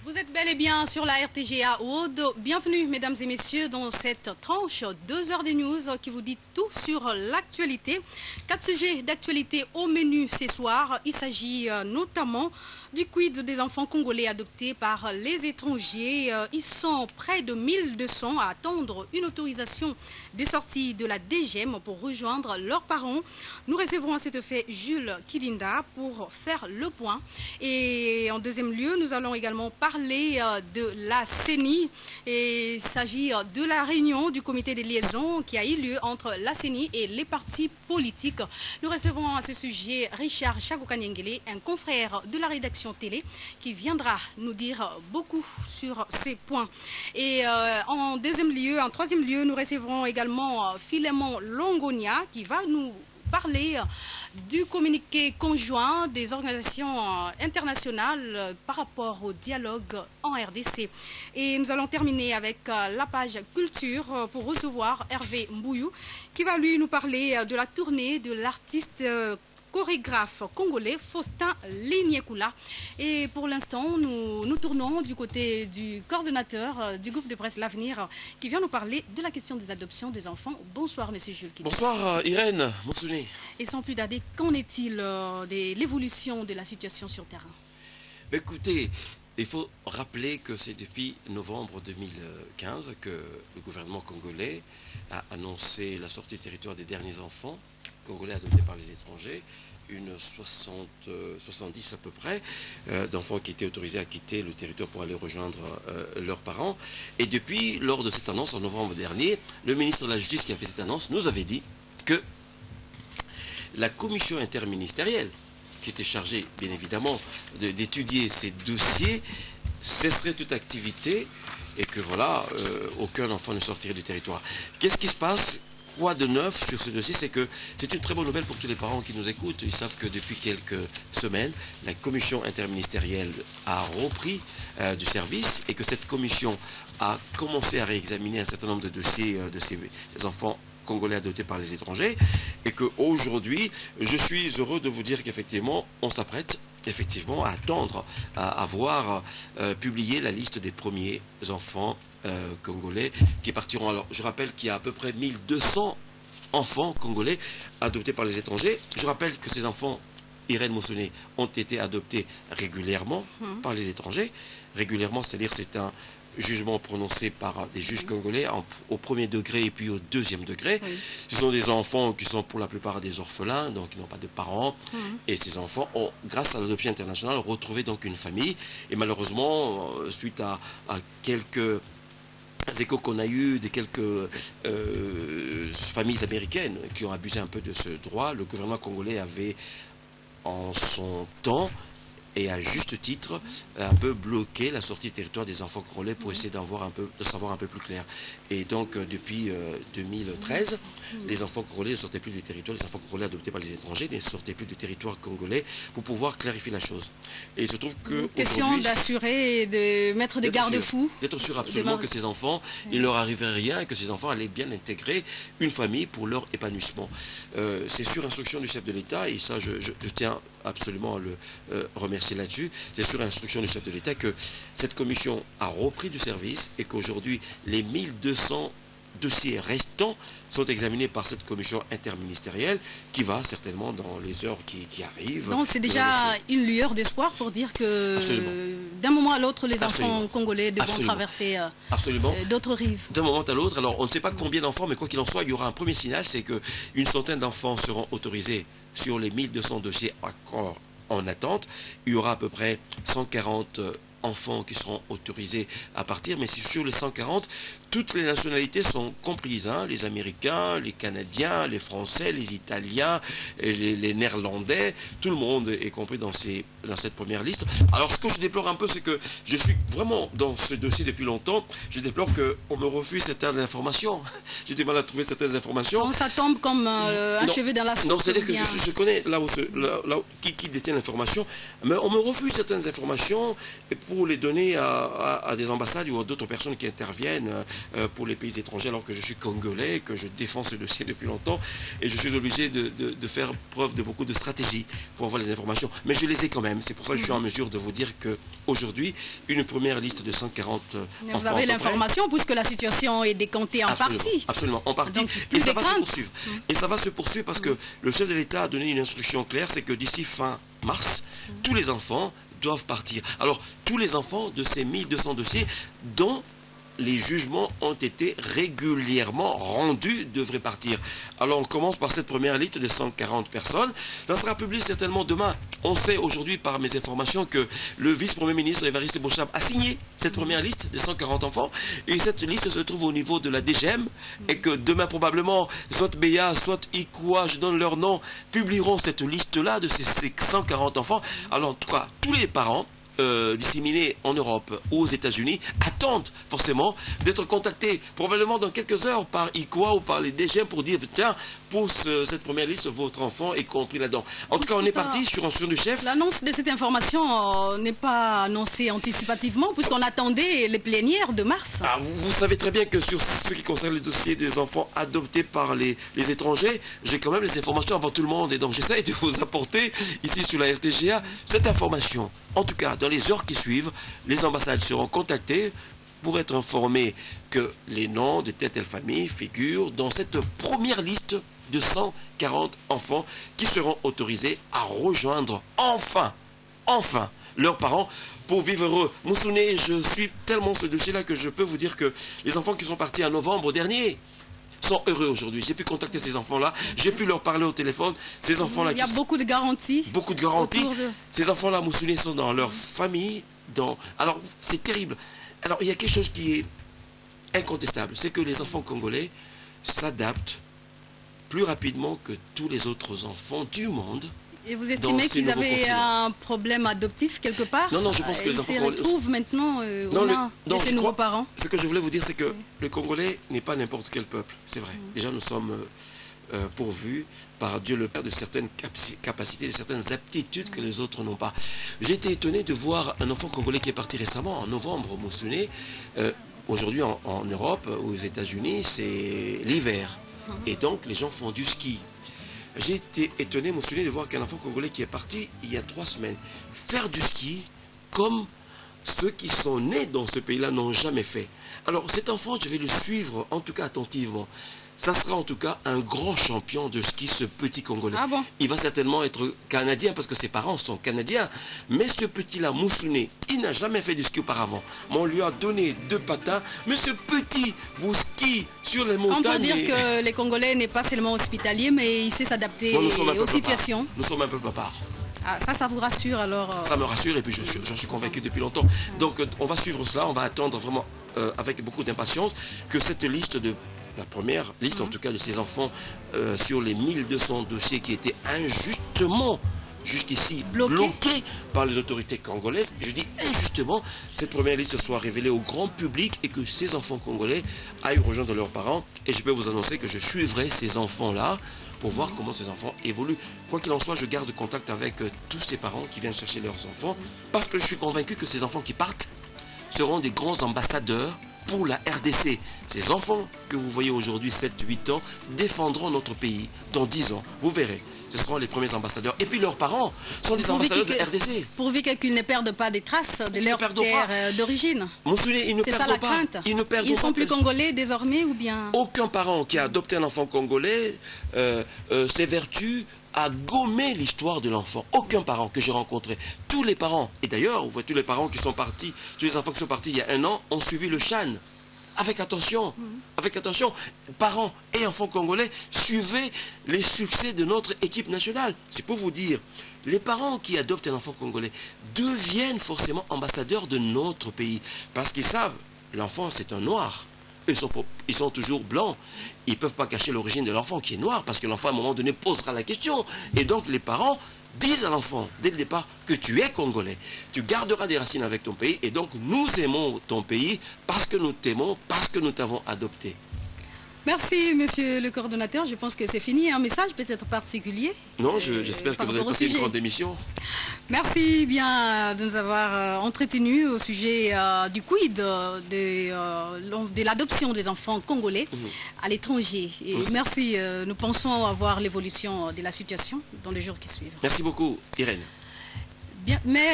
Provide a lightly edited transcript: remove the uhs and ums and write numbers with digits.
Vous êtes bel et bien sur la RTGA Aude. Bienvenue, mesdames et messieurs, dans cette tranche 2 heures de news qui vous dit tout sur l'actualité. 4 sujets d'actualité au menu ce soir. Il s'agit notamment du quid des enfants congolais adoptés par les étrangers. Ils sont près de 1200 à attendre une autorisation de sortie de la DGM pour rejoindre leurs parents. Nous recevrons à cet effet Jules Kidinda pour faire le point. Et en deuxième lieu, nous allons également parler de la CENI. Et il s'agit de la réunion du comité de liaison qui a eu lieu entre la CENI et les partis politiques. Nous recevons à ce sujet Richard Chagokanyengele, un confrère de la rédaction télé, qui viendra nous dire beaucoup sur ces points. Et en troisième lieu, nous recevrons également Philémon Longonia qui va nous parler du communiqué conjoint des organisations internationales par rapport au dialogue en RDC. Et nous allons terminer avec la page culture pour recevoir Hervé Mbouyou qui va lui nous parler de la tournée de l'artiste chorégraphe congolais Faustin Lignekula. Et pour l'instant, nous tournons du côté du coordonnateur du groupe de presse L'Avenir qui vient nous parler de la question des adoptions des enfants. Bonsoir, monsieur Jules. Bonsoir, Irène Monsouni. Et sans plus tarder, qu'en est-il de l'évolution de la situation sur terrain? Écoutez, il faut rappeler que c'est depuis novembre 2015 que le gouvernement congolais a annoncé la sortie du territoire des derniers enfants congolais adoptés par les étrangers, une 70 à peu près d'enfants qui étaient autorisés à quitter le territoire pour aller rejoindre leurs parents. Et depuis, lors de cette annonce en novembre dernier, le ministre de la Justice qui a fait cette annonce nous avait dit que la commission interministérielle qui était chargée, bien évidemment, d'étudier ces dossiers, cesserait toute activité et que voilà, aucun enfant ne sortirait du territoire. Qu'est-ce qui se passe? Quoi de neuf sur ce dossier? C'est que c'est une très bonne nouvelle pour tous les parents qui nous écoutent. Ils savent que depuis quelques semaines, la commission interministérielle a repris du service et que cette commission a commencé à réexaminer un certain nombre de dossiers de ces enfants congolais adoptés par les étrangers et qu'aujourd'hui, je suis heureux de vous dire qu'effectivement, on s'apprête effectivement à attendre à voir publier la liste des premiers enfants congolais qui partiront. Alors, je rappelle qu'il y a à peu près 1200 enfants congolais adoptés par les étrangers. Je rappelle que ces enfants, Irène Monsoné, ont été adoptés régulièrement par les étrangers. Régulièrement, c'est-à-dire c'est un jugement prononcé par des juges congolais au premier degré et puis au deuxième degré. Oui. Ce sont des enfants qui sont pour la plupart des orphelins, donc ils n'ont pas de parents. Et ces enfants ont, grâce à l'adoption internationale, retrouvé donc une famille. Et malheureusement, suite à quelques échos qu'on a eu de quelques familles américaines qui ont abusé un peu de ce droit, le gouvernement congolais avait en son temps et à juste titre, un peu bloqué la sortie du territoire des enfants congolais pour essayer de savoir un peu plus clair. Et donc, depuis 2013, les enfants congolais ne sortaient plus du territoire, les enfants congolais adoptés par les étrangers ne sortaient plus du territoire congolais pour pouvoir clarifier la chose. Et il se trouve que question d'assurer et de mettre des garde-fous. D'être sûr absolument que ces enfants, il ne leur arriverait rien et que ces enfants allaient bien intégrer une famille pour leur épanouissement. C'est sur instruction du chef de l'État, et ça, je tiens absolument à le remercier là-dessus. C'est sur instruction du chef de l'État que cette commission a repris du service et qu'aujourd'hui, les 1200 dossiers restants sont examinés par cette commission interministérielle qui va certainement dans les heures qui arrivent. Donc c'est déjà une lueur d'espoir pour dire que d'un moment à l'autre, les enfants congolais devront traverser d'autres rives. D'un moment à l'autre, alors on ne sait pas combien d'enfants, mais quoi qu'il en soit, il y aura un premier signal, c'est qu'une centaine d'enfants seront autorisés sur les 1200 dossiers encore en attente. Il y aura à peu près 140 enfants qui seront autorisés à partir, mais sur les 140, toutes les nationalités sont comprises, hein, les Américains, les Canadiens, les Français, les Italiens, les Néerlandais, tout le monde est compris dans cette première liste. Alors ce que je déplore un peu, c'est que je suis vraiment dans ce dossier depuis longtemps, je déplore qu'on me refuse certaines informations. J'ai du mal à trouver certaines informations. Bon, ça tombe comme un cheveu dans la soupe. Non, c'est-à-dire que je connais qui détient l'information, mais on me refuse certaines informations pour les donner à des ambassades ou à d'autres personnes qui interviennent pour les pays étrangers, alors que je suis congolais, que je défends ce dossier depuis longtemps, et je suis obligé de faire preuve de beaucoup de stratégie pour avoir les informations. Mais je les ai quand même. même. C'est pour ça que je suis en mesure de vous dire qu'aujourd'hui, une première liste de 140 enfants. Vous avez l'information puisque la situation est décantée en partie. Absolument, en partie. Donc, Et ça va se poursuivre. Et ça va se poursuivre parce que le chef de l'État a donné une instruction claire, c'est que d'ici fin mars, tous les enfants doivent partir. Alors, tous les enfants de ces 1200 dossiers dont les jugements ont été régulièrement rendus devraient partir. Alors on commence par cette première liste de 140 personnes. Ça sera publié certainement demain. On sait aujourd'hui par mes informations que le vice-premier ministre Évariste Bochab a signé cette première liste de 140 enfants. Et cette liste se trouve au niveau de la DGM. Et que demain probablement, soit Béa, soit Ikwa, je donne leur nom, publieront cette liste-là de ces 140 enfants. Alors en tout cas, tous les parents disséminés en Europe ou aux États-Unis attendent forcément d'être contactés probablement dans quelques heures par ICOA ou par les DGM pour dire tiens, pour cette première liste, votre enfant est compris là-dedans. En tout cas, on est parti sur un du chef. L'annonce de cette information n'est pas annoncée anticipativement puisqu'on attendait les plénières de mars. Ah, vous savez très bien que sur ce qui concerne les dossiers des enfants adoptés par les étrangers, j'ai quand même les informations avant tout le monde et donc j'essaie de vous apporter ici sur la RTGA cette information. En tout cas, dans les heures qui suivent, les ambassades seront contactées pour être informés que les noms de telle famille figurent dans cette première liste de 140 enfants qui seront autorisés à rejoindre enfin leurs parents pour vivre heureux. Moussouné, je suis tellement ce dossier-là que je peux vous dire que les enfants qui sont partis en novembre dernier sont heureux aujourd'hui. J'ai pu contacter ces enfants-là, j'ai pu leur parler au téléphone. Ces enfants-là, il y a beaucoup de garanties. Beaucoup de garanties. Ces enfants-là, Moussouné, sont dans leur famille. Alors, c'est terrible. Alors, il y a quelque chose qui est incontestable, c'est que les enfants congolais s'adaptent plus rapidement que tous les autres enfants du monde. Et vous estimez qu'ils avaient un problème adoptif quelque part? Non, je pense que les enfants se retrouvent maintenant de ces nouveaux parents. Ce que je voulais vous dire, c'est que le Congolais n'est pas n'importe quel peuple, c'est vrai. Déjà, nous sommes pourvus par Dieu le Père de certaines capacités, de certaines aptitudes que les autres n'ont pas. J'ai été étonné de voir un enfant congolais qui est parti récemment, en novembre, Moussouné. Aujourd'hui, en Europe, aux États-Unis, c'est l'hiver. Et donc, les gens font du ski. J'ai été étonné, Moussouné, de voir qu'un enfant congolais qui est parti il y a 3 semaines faire du ski comme ceux qui sont nés dans ce pays-là n'ont jamais fait. Alors cet enfant, je vais le suivre en tout cas attentivement. Ça sera en tout cas un grand champion de ski, ce petit Congolais. Ah bon? Il va certainement être canadien parce que ses parents sont canadiens. Mais ce petit-là, Moussouné, il n'a jamais fait du ski auparavant. Mais on lui a donné 2 patins. Mais ce petit vous skie sur les montagnes. On peut dire que les Congolais n'est pas seulement hospitalier, mais il sait s'adapter aux situations. Nous sommes un peu papards. Ah, ça vous rassure alors? Ça me rassure et puis j'en suis convaincu depuis longtemps. Donc on va suivre cela, on va attendre vraiment avec beaucoup d'impatience que cette liste la première liste en tout cas de ces enfants sur les 1200 dossiers qui étaient injustement jusqu'ici bloqués par les autorités congolaises, je dis injustement, cette première liste soit révélée au grand public et que ces enfants congolais aillent rejoindre leurs parents. Et je peux vous annoncer que je suivrai ces enfants-là pour voir comment ces enfants évoluent. Quoi qu'il en soit, je garde contact avec tous ces parents qui viennent chercher leurs enfants parce que je suis convaincu que ces enfants qui partent seront des grands ambassadeurs pour la RDC. Ces enfants que vous voyez aujourd'hui, 7-8 ans, défendront notre pays dans 10 ans. Vous verrez. Ce seront les premiers ambassadeurs. Et puis leurs parents sont des ambassadeurs de RDC. Pourvu qu'ils ne perdent pas des traces de leur terre d'origine. C'est ça la crainte. Ils sont plus congolais désormais ou bien? Aucun parent qui a adopté un enfant congolais s'évertue à gommer l'histoire de l'enfant. Aucun parent que j'ai rencontré. Tous les parents, et d'ailleurs, vous voyez tous les parents qui sont partis, tous les enfants qui sont partis il y a 1 an, ont suivi le CHAN. Avec attention, parents et enfants congolais, suivez les succès de notre équipe nationale. C'est pour vous dire, les parents qui adoptent un enfant congolais deviennent forcément ambassadeurs de notre pays. Parce qu'ils savent, l'enfant c'est un noir. Ils sont toujours blancs. Ils ne peuvent pas cacher l'origine de l'enfant qui est noir parce que l'enfant à un moment donné posera la question. Et donc les parents disent à l'enfant dès le départ que tu es congolais. Tu garderas des racines avec ton pays et donc nous aimons ton pays parce que nous t'aimons, parce que nous t'avons adopté. Merci, monsieur le coordonnateur. Je pense que c'est fini. Un message peut-être particulier? Non, j'espère que vous avez passé une grande émission. Merci bien de nous avoir entretenus au sujet du quid de l'adoption des enfants congolais à l'étranger. Merci. Nous pensons avoir l'évolution de la situation dans les jours qui suivent. Merci beaucoup, Irène. Bien, mais